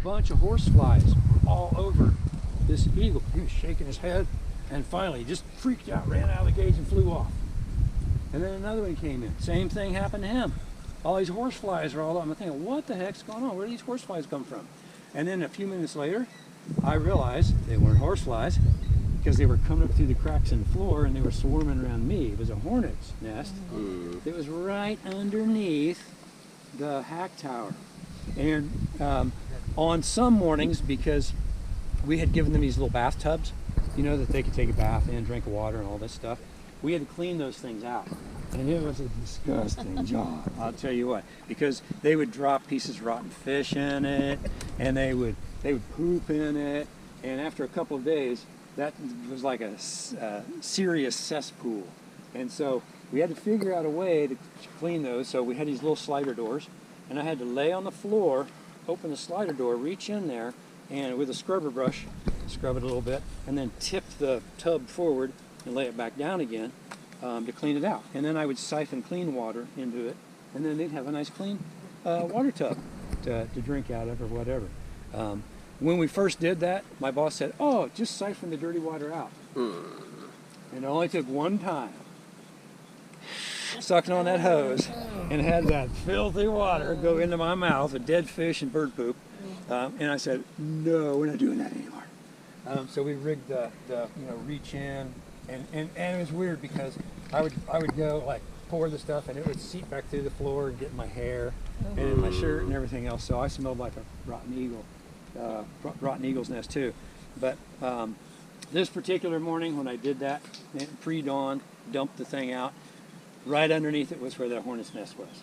bunch of horse flies all over this eagle. He was shaking his head, and finally he just freaked out, ran out of the cage and flew off. And then another one came in. Same thing happened to him. All these horse flies are all up. I'm thinking, what the heck's going on? Where do these horse flies come from? And then a few minutes later, I realized they weren't horse flies because they were coming up through the cracks in the floor and they were swarming around me. It was a hornet's nest. It was right underneath the hack tower. And on some mornings, because we had given them these little bathtubs, you know, that they could take a bath in, drink water and all this stuff, we had to clean those things out. And it was a disgusting job, I'll tell you what, because they would drop pieces of rotten fish in it, and they would poop in it, and after a couple of days, that was like a serious cesspool. And so we had to figure out a way to clean those. So we had these little slider doors, and I had to lay on the floor, open the slider door, reach in there, and with a scrubber brush, scrub it a little bit, and then tip the tub forward and lay it back down again to clean it out. And then I would siphon clean water into it, and then they'd have a nice clean water tub to drink out of or whatever. When we first did that, my boss said, oh, just siphon the dirty water out. And it only took one time, sucking on that hose, and had that filthy water go into my mouth with dead fish and bird poop. And I said, no, we're not doing that anymore. So we rigged the reach in, and it was weird because I would go like pour the stuff and it would seep back through the floor and get in my hair and in my shirt and everything else. So I smelled like a rotten eagle, rotten eagle's nest too. But this particular morning when I did that, pre-dawn, dumped the thing out, right underneath it was where the hornet's nest was.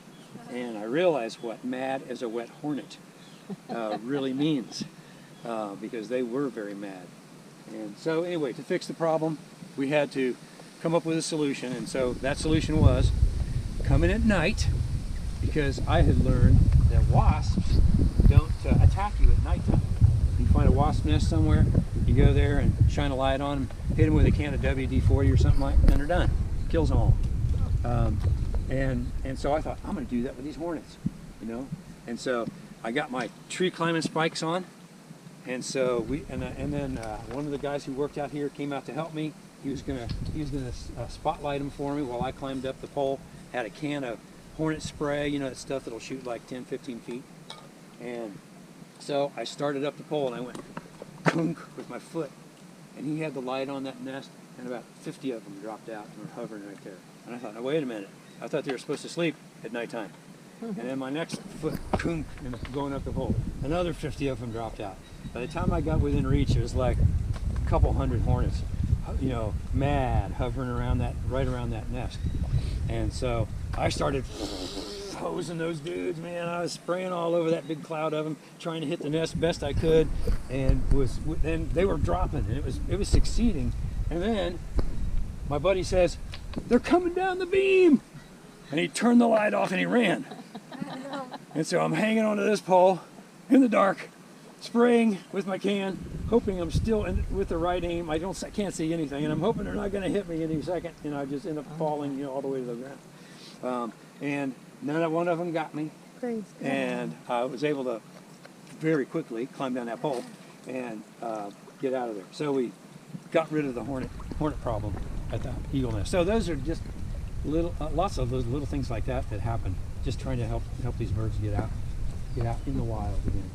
And I realized what mad as a wet hornet really means, because they were very mad. And so anyway, to fix the problem, we had to come up with a solution. And so that solution was come in at night, because I had learned that wasps don't attack you at nighttime. You find a wasp nest somewhere, you go there and shine a light on them, hit them with a can of WD-40 or something like that, and they're done. Kills them all. And so I thought, I'm going to do that with these hornets, you know. And so I got my tree climbing spikes on, and so then one of the guys who worked out here came out to help me. He was gonna spotlight them for me while I climbed up the pole. Had a can of hornet spray, you know, that stuff that'll shoot like 10, 15 feet. And so I started up the pole and I went kunk with my foot, and he had the light on that nest, and about 50 of them dropped out and were hovering right there. And I thought, now wait a minute, I thought they were supposed to sleep at nighttime. And then my next foot, kunk, and going up the pole, another 50 of them dropped out. By the time I got within reach, it was like a couple hundred hornets, you know, mad, hovering around that, right around that nest. And so I started hosing those dudes, man. I was spraying all over that big cloud of them, trying to hit the nest best I could, and then they were dropping, and it was succeeding. And then my buddy says, "They're coming down the beam," and he turned the light off and he ran. And so I'm hanging onto this pole in the dark, spraying with my can, hoping I'm still with the right aim. I can't see anything, and I'm hoping they're not going to hit me any second, and I just end up falling, you know, all the way to the ground. And one of them got me. Praise And I was able to very quickly climb down that pole and get out of there. So we got rid of the hornet problem at the eagle nest. So those are just lots of those little things like that happen. Just trying to help these birds get out in the wild again.